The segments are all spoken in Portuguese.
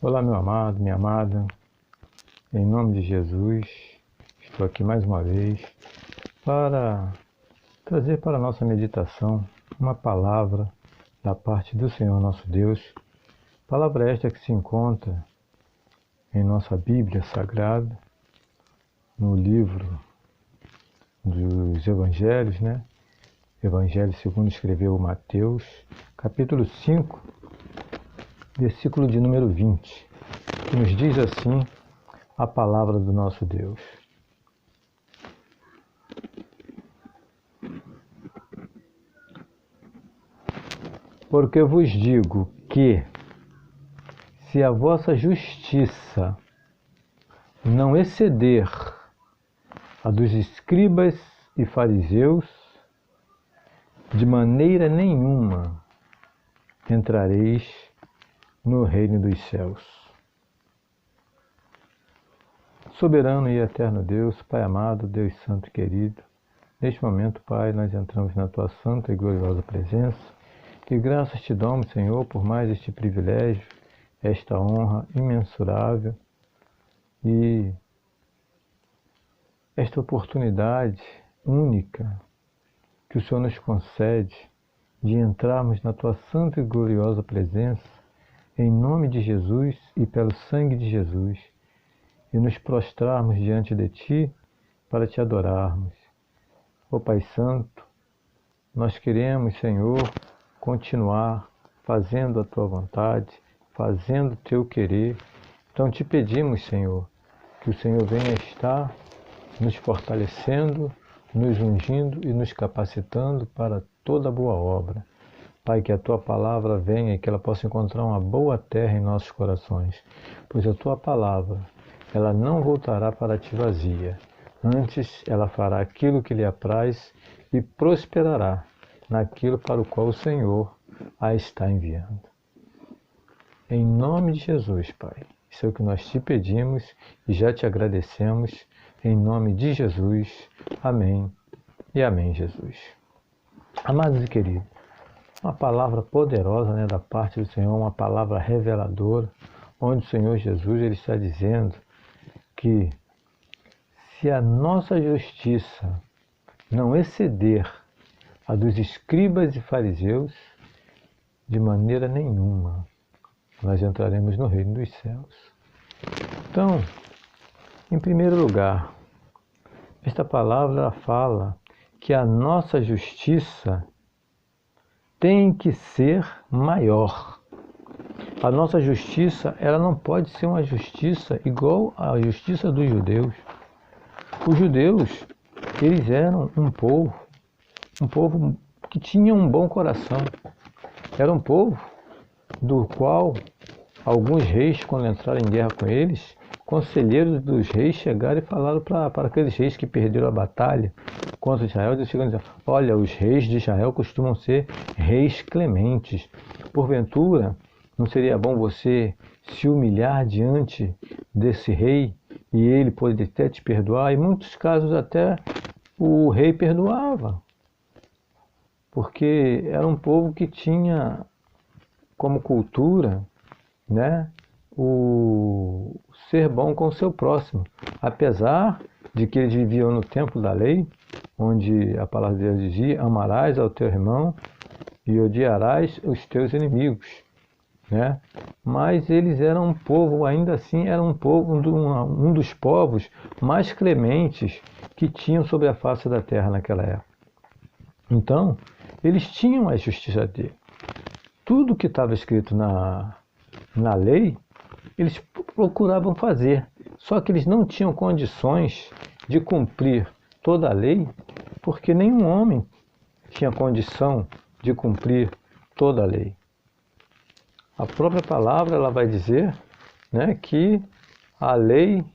Olá, meu amado, minha amada, em nome de Jesus, estou aqui mais uma vez para trazer para a nossa meditação uma palavra da parte do Senhor nosso Deus, palavra esta que se encontra em nossa Bíblia Sagrada, no livro dos Evangelhos, Evangelho segundo escreveu Mateus, capítulo 5, versículo de número 20, que nos diz assim a palavra do nosso Deus. Porque vos digo que, se a vossa justiça não exceder a dos escribas e fariseus, de maneira nenhuma entrareis no reino dos céus. Soberano e eterno Deus, Pai amado, Deus santo e querido, neste momento, Pai, nós entramos na Tua santa e gloriosa presença, e graças te damos, Senhor, por mais este privilégio, esta honra imensurável e esta oportunidade única que o Senhor nos concede de entrarmos na Tua santa e gloriosa presença, em nome de Jesus e pelo sangue de Jesus, e nos prostrarmos diante de Ti para Te adorarmos. Ó Pai Santo, nós queremos, Senhor, continuar fazendo a Tua vontade, fazendo o Teu querer. Então Te pedimos, Senhor, que o Senhor venha estar nos fortalecendo, nos ungindo e nos capacitando para toda boa obra. Pai, que a Tua palavra venha e que ela possa encontrar uma boa terra em nossos corações, pois a Tua palavra, ela não voltará para Ti vazia. Antes, ela fará aquilo que lhe apraz e prosperará naquilo para o qual o Senhor a está enviando. Em nome de Jesus, Pai, isso é o que nós Te pedimos e já Te agradecemos. Em nome de Jesus. Amém e amém, Jesus. Amados e queridos, uma palavra poderosa da parte do Senhor, uma palavra reveladora, onde o Senhor Jesus ele está dizendo que se a nossa justiça não exceder a dos escribas e fariseus, de maneira nenhuma nós entraremos no reino dos céus. Então, em primeiro lugar, esta palavra fala que a nossa justiça tem que ser maior. A nossa justiça, ela não pode ser uma justiça igual à justiça dos judeus. Os judeus, eles eram um povo que tinha um bom coração. Era um povo do qual alguns reis, quando entraram em guerra com eles, conselheiros dos reis chegaram e falaram para aqueles reis que perderam a batalha contra Israel, eles chegam e dizem: olha, os reis de Israel costumam ser reis clementes. Porventura, não seria bom você se humilhar diante desse rei e ele poderia até te perdoar? Em muitos casos até o rei perdoava, porque era um povo que tinha como cultura, o ser bom com o seu próximo, apesar de que eles viviam no tempo da lei, onde a palavra de Deus dizia: amarás ao teu irmão e odiarás os teus inimigos, Mas eles eram um povo, ainda assim, era um povo, um dos povos mais clementes que tinham sobre a face da terra naquela época. Então, eles tinham a justiça dele. Tudo que estava escrito na lei, eles procuravam fazer, só que eles não tinham condições de cumprir toda a lei, porque nenhum homem tinha condição de cumprir toda a lei. A própria palavra ela vai dizer, que a lei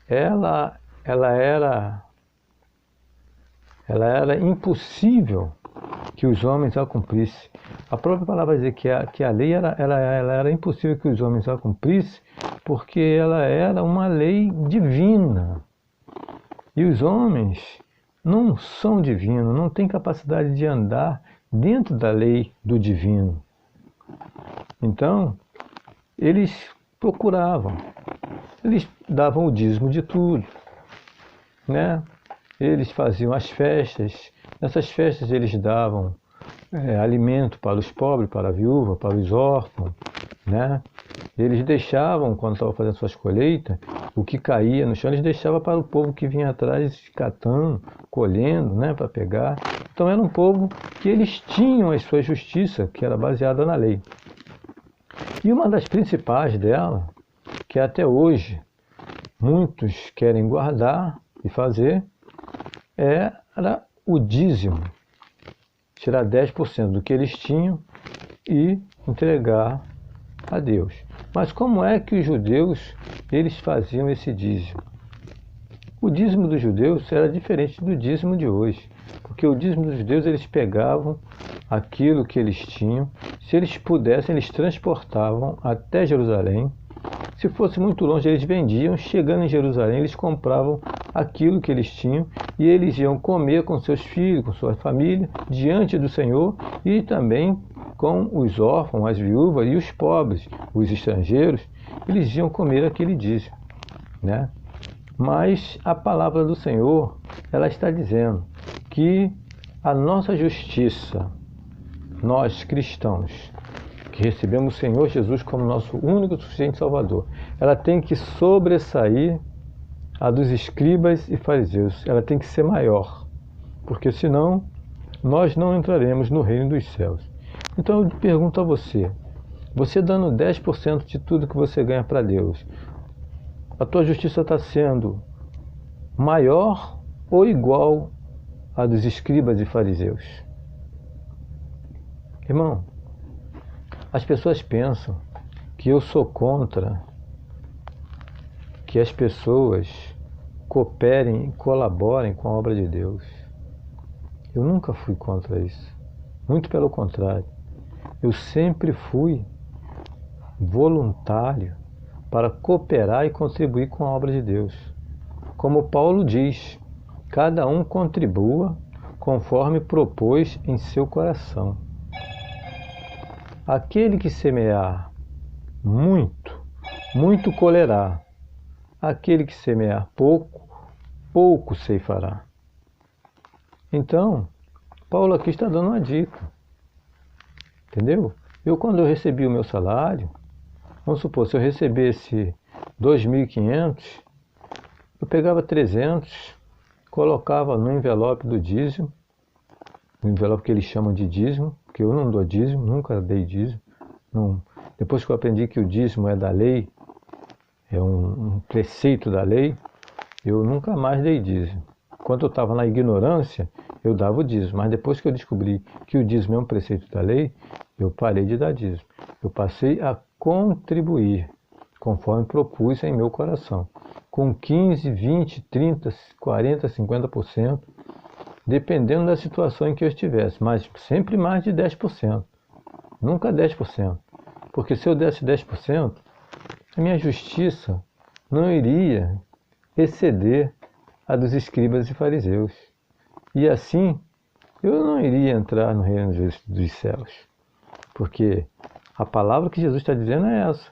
ela era impossível que os homens a cumprissem. A própria palavra vai dizer que a lei ela era impossível que os homens a cumprissem, porque ela era uma lei divina. E os homens não são divinos, não têm capacidade de andar dentro da lei do divino. Então, eles procuravam. Eles davam o dízimo de tudo, né? Eles faziam as festas. Nessas festas eles davam alimento para os pobres, para a viúva, para os órfãos, né? Eles deixavam, quando estavam fazendo suas colheitas, o que caía no chão, eles deixavam para o povo que vinha atrás catando, colhendo, né, para pegar. Então era um povo que eles tinham a sua justiça, que era baseada na lei. E uma das principais dela, que até hoje muitos querem guardar e fazer, era o dízimo. Tirar 10% do que eles tinham e entregar a Deus. Mas como é que os judeus eles faziam esse dízimo? O dízimo dos judeus era diferente do dízimo de hoje, porque o dízimo dos judeus eles pegavam aquilo que eles tinham, se eles pudessem eles transportavam até Jerusalém. Se fosse muito longe eles vendiam, chegando em Jerusalém eles compravam aquilo que eles tinham e eles iam comer com seus filhos, com sua família, diante do Senhor e também com os órfãos, as viúvas e os pobres, os estrangeiros, eles iam comer aquele dízimo, né? Mas a palavra do Senhor, ela está dizendo que a nossa justiça, nós cristãos, que recebemos o Senhor Jesus como nosso único e suficiente Salvador, ela tem que sobressair a dos escribas e fariseus, ela tem que ser maior, porque senão nós não entraremos no reino dos céus. Então eu pergunto a você, você dando 10% de tudo que você ganha para Deus, a tua justiça está sendo maior ou igual à dos escribas e fariseus? Irmão, as pessoas pensam que eu sou contra que as pessoas cooperem e colaborem com a obra de Deus. Eu nunca fui contra isso. Muito pelo contrário. Eu sempre fui voluntário para cooperar e contribuir com a obra de Deus. Como Paulo diz, cada um contribua conforme propôs em seu coração. Aquele que semear muito, muito colherá. Aquele que semear pouco, pouco ceifará. Então, Paulo aqui está dando uma dica. Entendeu? Quando eu recebi o meu salário, vamos supor, se eu recebesse 2.500, eu pegava 300, colocava no envelope do dízimo, no envelope que eles chamam de dízimo, porque eu não dou dízimo, nunca dei dízimo. Não. Depois que eu aprendi que o dízimo é da lei, é um preceito da lei, eu nunca mais dei dízimo. Quando eu estava na ignorância, eu dava o dízimo, mas depois que eu descobri que o dízimo é um preceito da lei, eu parei de dar dízimo. Eu passei a contribuir, conforme propus em meu coração, com 15, 20, 30, 40, 50%, dependendo da situação em que eu estivesse, mas sempre mais de 10%, nunca 10%, porque se eu desse 10%, a minha justiça não iria exceder a dos escribas e fariseus, e assim eu não iria entrar no reino dos céus, porque a palavra que Jesus está dizendo é essa: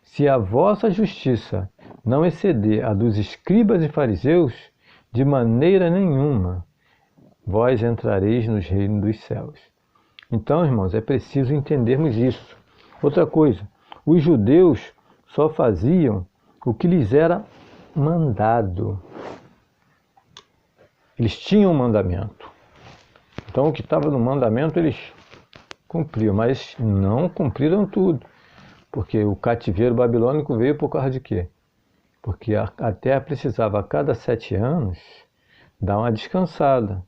se a vossa justiça não exceder a dos escribas e fariseus, de maneira nenhuma vós entrareis nos reinos dos céus. Então, irmãos, é preciso entendermos isso. Outra coisa, os judeus só faziam o que lhes era mandado. Eles tinham um mandamento. Então, o que estava no mandamento, eles cumpriam, mas não cumpriram tudo. Porque o cativeiro babilônico veio por causa de quê? Porque a terra precisava, a cada 7 anos, dar uma descansada.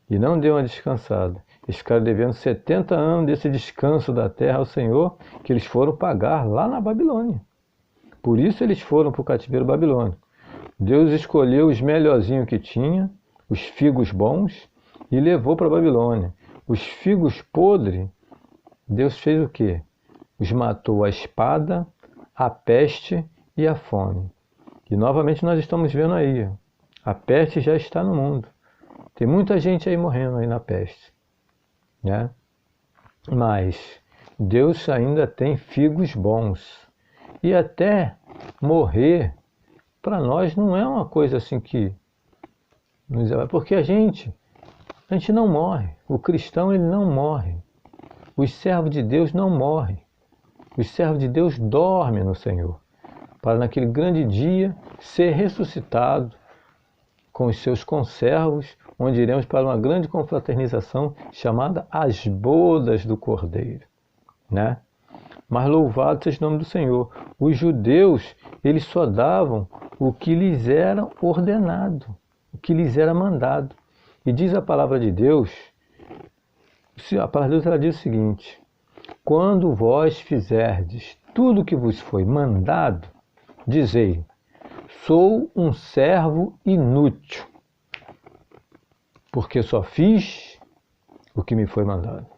E não deu uma descansada. Eles ficaram devendo 70 anos desse descanso da terra ao Senhor, que eles foram pagar lá na Babilônia. Por isso eles foram para o cativeiro babilônico. Deus escolheu os melhorzinhos que tinha, os figos bons, e levou para a Babilônia. Os figos podres, Deus fez o quê? Os matou a espada, a peste e a fome. E novamente nós estamos vendo aí, a peste já está no mundo. Tem muita gente aí morrendo aí na peste, né? Mas Deus ainda tem figos bons. E até morrer, para nós não é uma coisa assim que porque a gente não morre. O cristão, ele não morre. Os servos de Deus não morrem. Os servos de Deus dormem no Senhor, para naquele grande dia ser ressuscitado com os seus conservos, onde iremos para uma grande confraternização chamada as bodas do Cordeiro, né? Mas louvado seja o nome do Senhor. Os judeus, eles só davam o que lhes era ordenado, o que lhes era mandado. E diz a palavra de Deus, a palavra de Deus, ela diz o seguinte: quando vós fizerdes tudo o que vos foi mandado, dizei, sou um servo inútil, porque só fiz o que me foi mandado.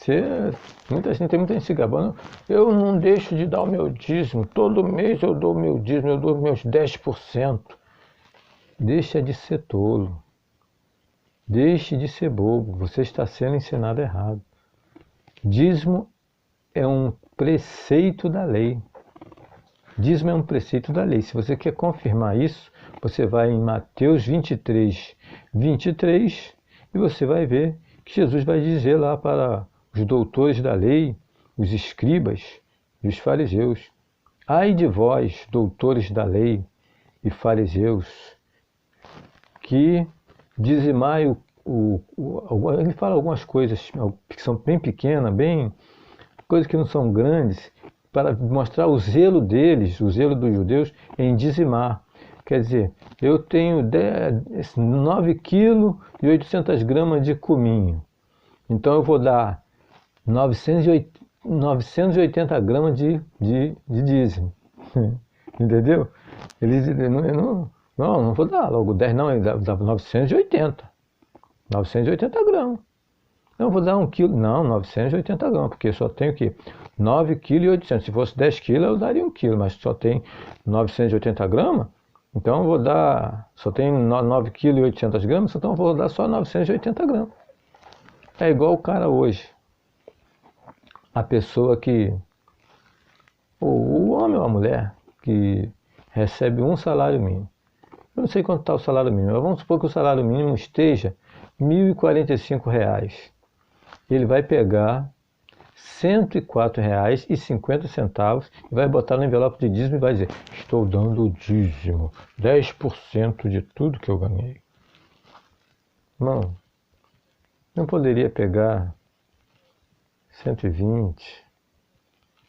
Tem muita gente se gabando, eu não deixo de dar o meu dízimo, todo mês eu dou o meu dízimo, eu dou meus 10%. Deixa de ser tolo, deixe de ser bobo, você está sendo ensinado errado. Dízimo é um preceito da lei. Dízimo é um preceito da lei. Se você quer confirmar isso, você vai em Mateus 23, 23, e você vai ver que Jesus vai dizer lá para os doutores da lei, os escribas e os fariseus: ai de vós, doutores da lei e fariseus, que dizimai ele fala algumas coisas que são bem pequenas, coisas que não são grandes, para mostrar o zelo deles, o zelo dos judeus em dizimar. Quer dizer, eu tenho 9 kg e 800 gramas de cominho, então eu vou dar 980 gramas de dízimo. Entendeu? Eles não vou dar logo 10, não, ele dá 980 gramas. Não vou dar 1 quilo, não, 980 gramas, porque só tenho o quê? 9 kg e 800. Se fosse 10 quilos, eu daria 1 quilo, mas só tem 980 gramas, então eu vou dar, só tem 9 kg e 800 gramas, então eu vou dar só 980 gramas. É igual o cara hoje, a pessoa que, o homem ou a mulher, que recebe um salário mínimo. Eu não sei quanto está o salário mínimo, mas vamos supor que o salário mínimo esteja R$ 1.045. Ele vai pegar R$ 104,50 e vai botar no envelope de dízimo e vai dizer: estou dando o dízimo, 10% de tudo que eu ganhei. Irmão, não poderia pegar 120,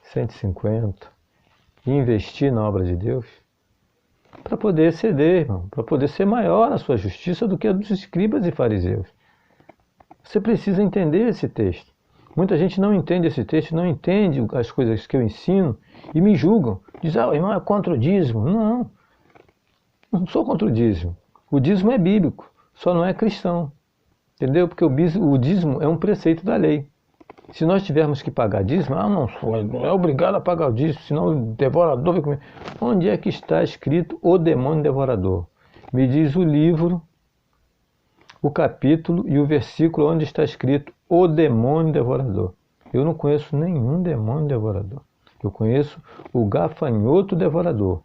150 e investir na obra de Deus? Para poder exceder, irmão, para poder ser maior a sua justiça do que a dos escribas e fariseus. Você precisa entender esse texto. Muita gente não entende esse texto, não entende as coisas que eu ensino e me julgam. Diz: o irmão é contra o dízimo. Não sou contra o dízimo. O dízimo é bíblico, só não é cristão. Entendeu? Porque o dízimo é um preceito da lei. Se nós tivermos que pagar dízimo, não é obrigado a pagar o dízimo, senão o devorador vai comer. Onde é que está escrito o demônio devorador? Me diz o livro, o capítulo e o versículo onde está escrito o demônio devorador. Eu não conheço nenhum demônio devorador. Eu conheço o gafanhoto devorador.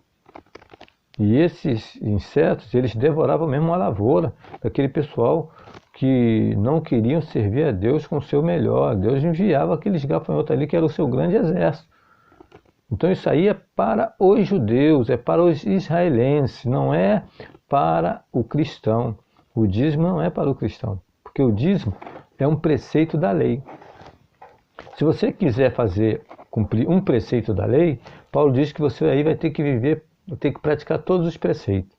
E esses insetos, eles devoravam mesmo a lavoura daquele pessoal que não queriam servir a Deus com o seu melhor. Deus enviava aqueles gafanhotos ali que era o seu grande exército. Então isso aí é para os judeus, é para os israelenses, não é para o cristão. O dízimo não é para o cristão, porque o dízimo é um preceito da lei. Se você quiser cumprir um preceito da lei, Paulo diz que você aí vai ter que viver, vai ter que praticar todos os preceitos.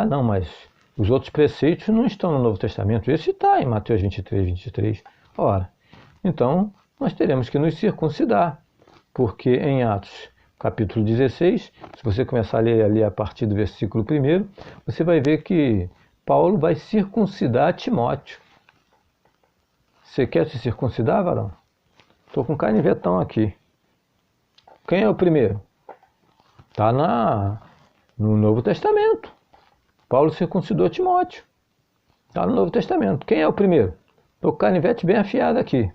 Não, mas os outros preceitos não estão no Novo Testamento. Esse está em Mateus 23, 23. Ora, então nós teremos que nos circuncidar, porque em Atos capítulo 16, se você começar a ler ali a partir do versículo 1, você vai ver que Paulo vai circuncidar Timóteo. Você quer se circuncidar, varão? Estou com canivetão aqui. Quem é o primeiro? Está no Novo Testamento. Paulo circuncidou Timóteo. Está no Novo Testamento. Quem é o primeiro? Estou com o canivete bem afiado aqui.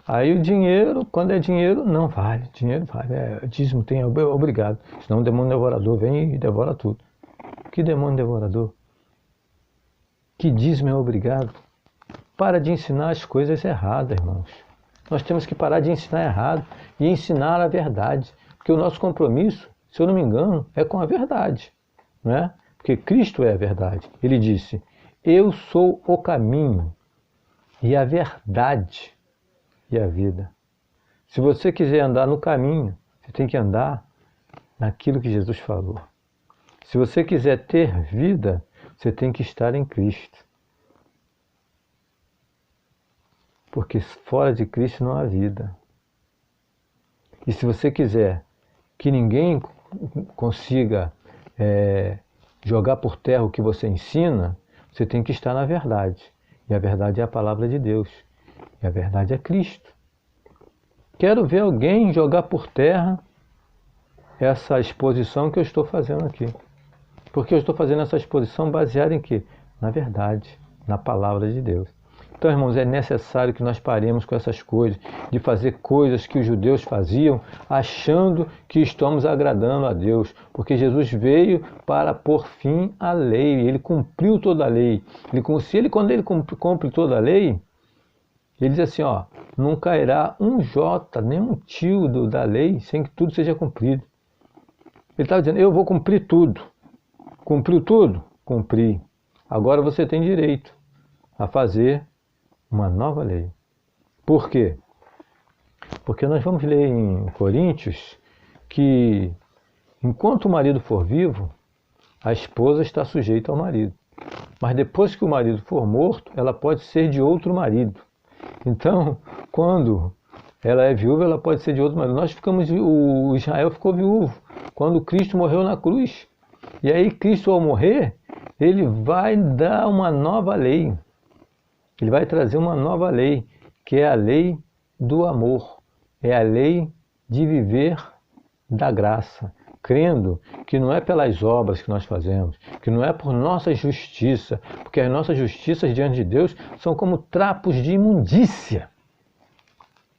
Aí o dinheiro, quando é dinheiro, não vale. Dinheiro vale. Dízimo tem, obrigado. Senão o demônio devorador vem e devora tudo. Que demônio devorador? Que dízimo é obrigado? Para de ensinar as coisas erradas, irmãos. Nós temos que parar de ensinar errado e ensinar a verdade. Porque o nosso compromisso, se eu não me engano, é com a verdade. Não é? Porque Cristo é a verdade. Ele disse, eu sou o caminho e a verdade e a vida. Se você quiser andar no caminho, você tem que andar naquilo que Jesus falou. Se você quiser ter vida, você tem que estar em Cristo. Porque fora de Cristo não há vida. E se você quiser que ninguém consiga jogar por terra o que você ensina, você tem que estar na verdade. E a verdade é a palavra de Deus. E a verdade é Cristo. Quero ver alguém jogar por terra essa exposição que eu estou fazendo aqui. Porque eu estou fazendo essa exposição baseada em quê? Na verdade, na palavra de Deus. Então, irmãos, é necessário que nós paremos com essas coisas, de fazer coisas que os judeus faziam, achando que estamos agradando a Deus. Porque Jesus veio para pôr fim à lei, ele cumpriu toda a lei. Quando ele cumpre toda a lei, ele diz assim, ó, não cairá um jota, nem um tio da lei, sem que tudo seja cumprido. Ele estava dizendo, eu vou cumprir tudo. Cumpriu tudo? Cumpri. Agora você tem direito a fazer uma nova lei. Por quê? Porque nós vamos ler em Coríntios que enquanto o marido for vivo, a esposa está sujeita ao marido. Mas depois que o marido for morto, ela pode ser de outro marido. Então, quando ela é viúva, ela pode ser de outro marido. O Israel ficou viúvo quando Cristo morreu na cruz. E aí Cristo, ao morrer, ele vai dar uma nova lei. Ele vai trazer uma nova lei, que é a lei do amor. É a lei de viver da graça, crendo que não é pelas obras que nós fazemos, que não é por nossa justiça, porque as nossas justiças diante de Deus são como trapos de imundícia,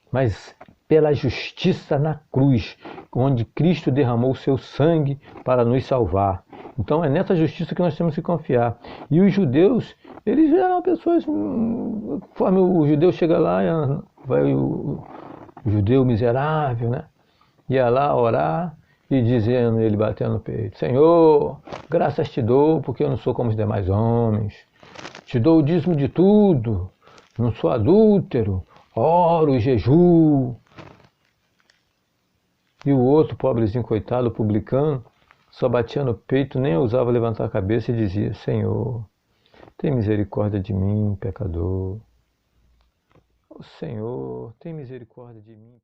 mas pela justiça na cruz, onde Cristo derramou o seu sangue para nos salvar. Então é nessa justiça que nós temos que confiar. E os judeus, eles eram pessoas, conforme o judeu chega lá, vai o judeu miserável, né? Ia lá orar e dizendo, ele batendo no peito, Senhor, graças te dou, porque eu não sou como os demais homens. Te dou o dízimo de tudo, não sou adúltero, oro, jejuo. E o outro, pobrezinho, coitado, publicano, só batia no peito, nem ousava levantar a cabeça e dizia, Senhor, tem misericórdia de mim, pecador. Senhor, tem misericórdia de mim, pecador.